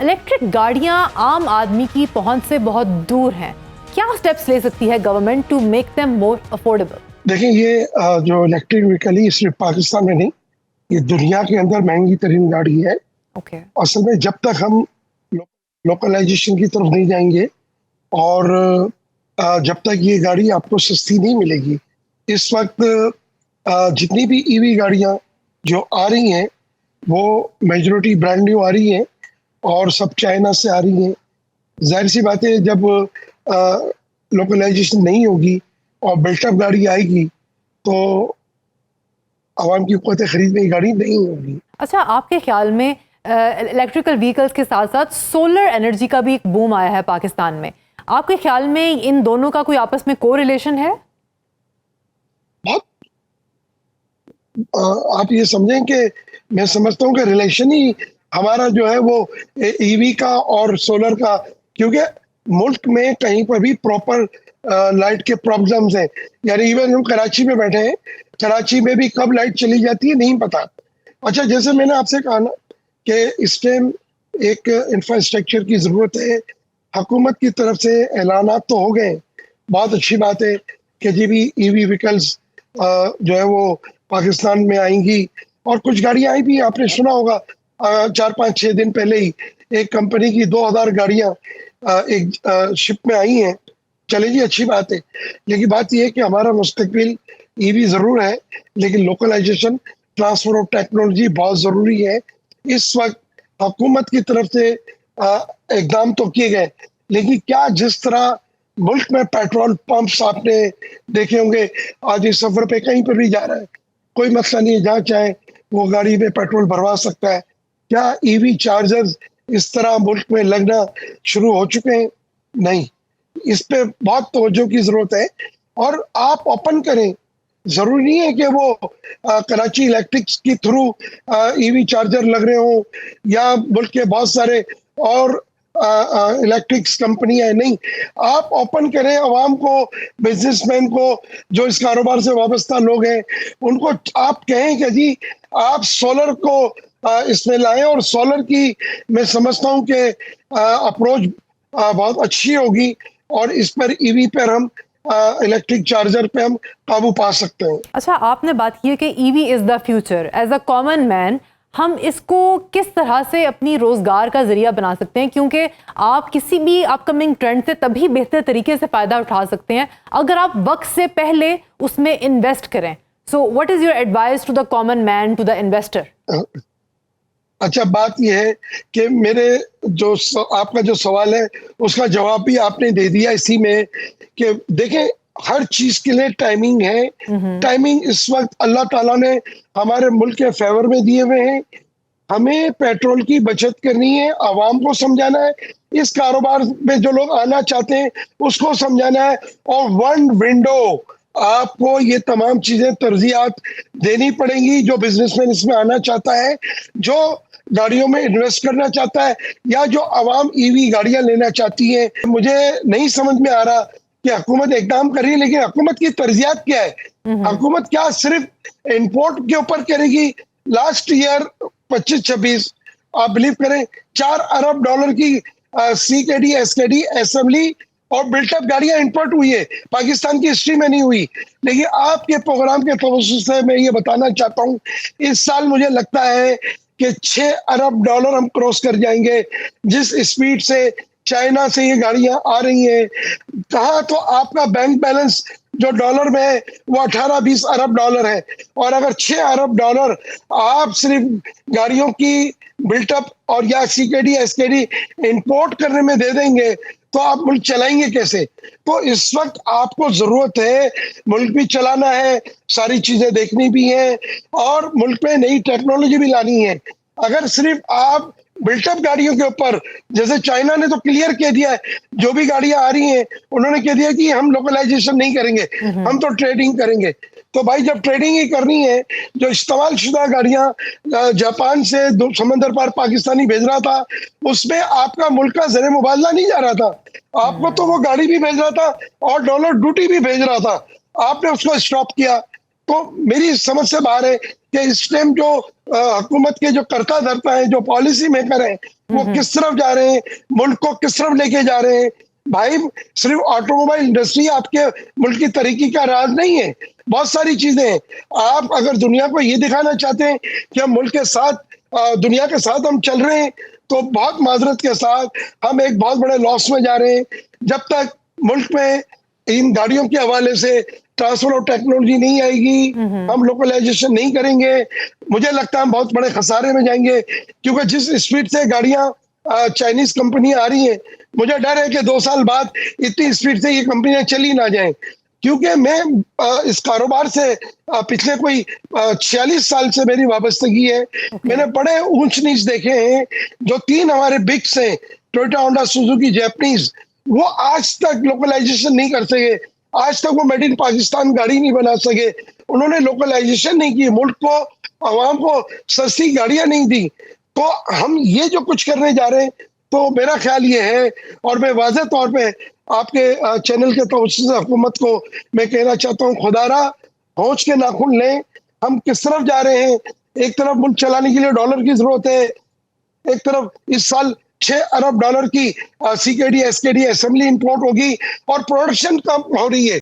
Electric گاڑیاں عام آدمی کی پہنچ سے بہت دور ہیں، کیا اسٹیپس لے سکتی ہے government to make them more affordable? دیکھیں، یہ جو الیکٹرک وہیکل ہے صرف پاکستان میں نہیں، یہ دنیا کے اندر مہنگی ترین گاڑی ہے۔ اصل میں جب تک ہم لوکلائزیشن کی طرف نہیں جائیں گے اور جب تک یہ گاڑی آپ کو سستی نہیں ملے گی، اس وقت جتنی بھی ای وی گاڑیاں جو آ رہی ہیں وہ میجورٹی برانڈ نیو آ رہی ہیں اور سب چائنا سے آ رہی ہیں۔ ظاہر سی بات ہے، جب لوکلائزیشن نہیں ہوگی اور بلٹ اپ گاڑی آئے گی تو عوام کی قوت خرید میں گاڑی نہیں ہوگی۔ اچھا، آپ کے خیال میں الیکٹریکل وہیکلز کے ساتھ ساتھ سولر انرجی کا بھی ایک بوم آیا ہے پاکستان میں، آپ کے خیال میں ان دونوں کا کوئی آپس میں کو ریلیشن ہے؟ بہت آپ یہ سمجھیں کہ میں سمجھتا ہوں کہ ریلیشن ہی ہمارا جو ہے وہ ای وی کا اور سولر کا، کیونکہ ملک میں کہیں پر بھی پراپر لائٹ کے پرابلمز ہیں۔ یعنی ایون ہم کراچی میں بیٹھے ہیں، کراچی میں بھی کب لائٹ چلی جاتی ہے نہیں پتا۔ اچھا، جیسے میں نے آپ سے کہا نا کہ اس ٹائم ایک انفراسٹرکچر کی ضرورت ہے۔ حکومت کی طرف سے اعلانات تو ہو گئے، بہت اچھی بات ہے کہ جی بھی ای وی وہیکلز جو ہے وہ پاکستان میں آئیں گی، اور کچھ گاڑیاں آئی بھی، آپ نے سنا ہوگا 4-5-6 دن پہلے ہی ایک کمپنی کی 2000 گاڑیاں ایک شپ میں آئی ہیں۔ چلے جی، اچھی بات ہے، لیکن بات یہ ہے کہ ہمارا مستقبل ای وی ضرور ہے، لیکن لوکلائزیشن، ٹرانسفر آف ٹیکنالوجی بہت ضروری ہے۔ اس وقت حکومت کی طرف سے اقدام تو کیے گئے، لیکن کیا جس طرح ملک میں پیٹرول پمپس آپ نے دیکھے ہوں گے، آج اس سفر پہ کہیں پر بھی جا رہا ہے، کوئی مسئلہ نہیں ہے، جہاں چاہے وہ گاڑی میں پیٹرول بھروا سکتا ہے۔ کیا ای وی چارجرز اس طرح ملک میں لگنا شروع ہو چکے ہیں؟ نہیں، اس پہ بہت توجہ کی ضرورت ہے، اور آپ اوپن کریں۔ ضروری نہیں ہے کہ وہ کراچی الیکٹرکس کی تھرو ای وی چارجر لگ رہے ہوں یا ملک کے بہت سارے اور الیکٹرکس کمپنیاں ہیں، نہیں، آپ اوپن کریں، عوام کو، بزنس مین کو، جو اس کاروبار سے وابستہ لوگ ہیں، ان کو آپ کہیں کہ جی آپ سولر کو اس میں لائیں، اور سولر کی میں سمجھتا ہوں کہ اپروچ بہت اچھی ہوگی، اور اس پر ای وی پر ہم الیکٹرک چارجر پہ ہم قابو پا سکتے ہیں۔ اچھا، آپ نے بات کی ہے کہ ای وی از the future. As a common man ہم اس کو کس طرح سے اپنی روزگار کا ذریعہ بنا سکتے ہیں؟ کیونکہ آپ کسی بھی اپ کمنگ ٹرینڈ سے تبھی بہتر طریقے سے فائدہ اٹھا سکتے ہیں اگر آپ وقت سے پہلے اس میں انویسٹ کریں۔ So what is your advice to the common man, to the investor? اچھا، بات یہ ہے کہ میرے جو آپ کا جو سوال ہے اس کا جواب بھی آپ نے دے دیا اسی میں، کہ دیکھیں ہر چیز کے لیے ٹائمنگ ہے۔ ٹائمنگ اس وقت اللہ تعالیٰ نے ہمارے ملک کے فیور میں دیے ہوئے ہیں۔ ہمیں پیٹرول کی بچت کرنی ہے، عوام کو سمجھانا ہے، اس کاروبار میں جو لوگ آنا چاہتے ہیں اس کو سمجھانا ہے، اور ون ونڈو آپ کو یہ تمام چیزیں ترجیحات دینی پڑیں گی۔ جو بزنس مین اس میں آنا چاہتا ہے، جو گاڑیوں میں انویسٹ کرنا چاہتا ہے، یا جو عوام ای وی گاڑیاں لینا چاہتی ہیں، مجھے نہیں سمجھ میں آ رہا کہ حکومت اقدام کر رہی ہے، لیکن حکومت کی ترجیحات کیا ہے؟ حکومت کیا صرف امپورٹ کے اوپر کرے گی؟ لاسٹ ایئر 25-26 آپ بلیو کریں 4 ارب ڈالر کی سی کے ڈی، ایس کے ڈی، اسمبلی اور بلٹ اپ گاڑیاں امپورٹ ہوئی ہے، پاکستان کی ہسٹری میں نہیں ہوئی۔ لیکن آپ کے پروگرام کے توسط سے میں یہ بتانا چاہتا ہوں، اس سال مجھے لگتا ہے کہ 6 ارب ڈالر ہم کراس کر جائیں گے، جس اسپیڈ سے چائنا سے یہ گاڑیاں آ رہی ہیں۔ کہاں تو آپ کا بینک بیلنس جو ڈالر میں ہے وہ 18-20 ارب ڈالر ہے، اور اگر 6 ارب ڈالر آپ صرف گاڑیوں کی بلٹ اپ اور یا سی کے ڈی، ایس کے ڈی امپورٹ کرنے میں دے دیں گے تو آپ ملک چلائیں گے کیسے؟ تو اس وقت آپ کو ضرورت ہے، ملک بھی چلانا ہے، ساری چیزیں دیکھنی بھی ہیں، اور ملک میں نئی ٹیکنالوجی بھی لانی ہے۔ اگر صرف آپ بلٹ اپ گاڑیوں کے اوپر، جیسے چائنا نے تو کلیئر کہہ دیا ہے، جو بھی گاڑیاں آ رہی ہیں انہوں نے کہہ دیا کہ ہم لوکلائزیشن نہیں کریں گے، ہم تو ٹریڈنگ کریں گے۔ تو بھائی جب ٹریڈنگ ہی کرنی ہے، جو استعمال شدہ گاڑیاں جاپان سے سمندر پار پاکستانی بھیج رہا تھا، اس میں آپ کا ملک کا زر مبادلہ نہیں جا رہا تھا، آپ کو تو وہ گاڑی بھی بھیج رہا تھا اور ڈالر ڈیوٹی بھی بھیج رہا تھا، آپ نے اس کو اسٹاپ کیا۔ تو میری سمجھ سے باہر ہے کہ اس ٹائم جو حکومت کے جو کرتا دھرتا ہے, جو پالیسی میکر ہیں, وہ کس طرف جا رہے ہیں, ملک کو کس طرف لے کے جا رہے ہیں. بھائی صرف آٹو موبائل انڈسٹری آپ کے ملک کی ترقی کا راز نہیں ہے, بہت ساری چیزیں ہیں. آپ اگر دنیا کو یہ دکھانا چاہتے ہیں کہ ہم ملک کے ساتھ, دنیا کے ساتھ ہم چل رہے ہیں, تو بہت معذرت کے ساتھ ہم ایک بہت بڑے لاس میں جا رہے ہیں. جب تک ملک میں ان گاڑیوں کے حوالے سے ٹرانسفر آف ٹیکنالوجی نہیں آئے گی, ہم لوکلائزیشن نہیں کریں گے, مجھے لگتا ہے ہم بہت بڑے خسارے میں جائیں گے. کیونکہ جس اسپیڈ سے گاڑیاں چائنیز کمپنی آ رہی ہیں, مجھے ڈر ہے کہ 2 سال بعد اتنی اسپیڈ سے یہ کمپنیاں چلی نہ جائیں. کیونکہ میں اس کاروبار سے پچھلے کوئی 46 سال سے میری وابستگی ہے. میں نے بڑے اونچ نیچ دیکھے ہیں. جو 3 ہمارے بگس ہیں, ٹویوٹا, ہونڈا, سوزوکی, جیپنیز, وہ آج تک لوکلائزیشن نہیں کر سکے. آج تک وہ میڈ ان پاکستان گاڑی نہیں بنا سکے. انہوں نے لوکلائزیشن نہیں کی, ملک کو, عوام کو سستی گاڑیاں نہیں دی. تو ہم یہ جو کچھ کرنے جا رہے ہیں, تو میرا خیال یہ ہے, اور میں واضح طور پہ آپ کے چینل کے توسط سے حکومت کو میں کہنا چاہتا ہوں, خدا را ہونچ کے ناخن لیں. ہم کس طرف جا رہے ہیں؟ ایک طرف ملک چلانے کے لیے ڈالر کی ضرورت ہے, ایک طرف اس سال 6 ارب ڈالر کی CKD SKD اسمبلی امپورٹ ہوگی, اور پروڈکشن کم ہو رہی ہے.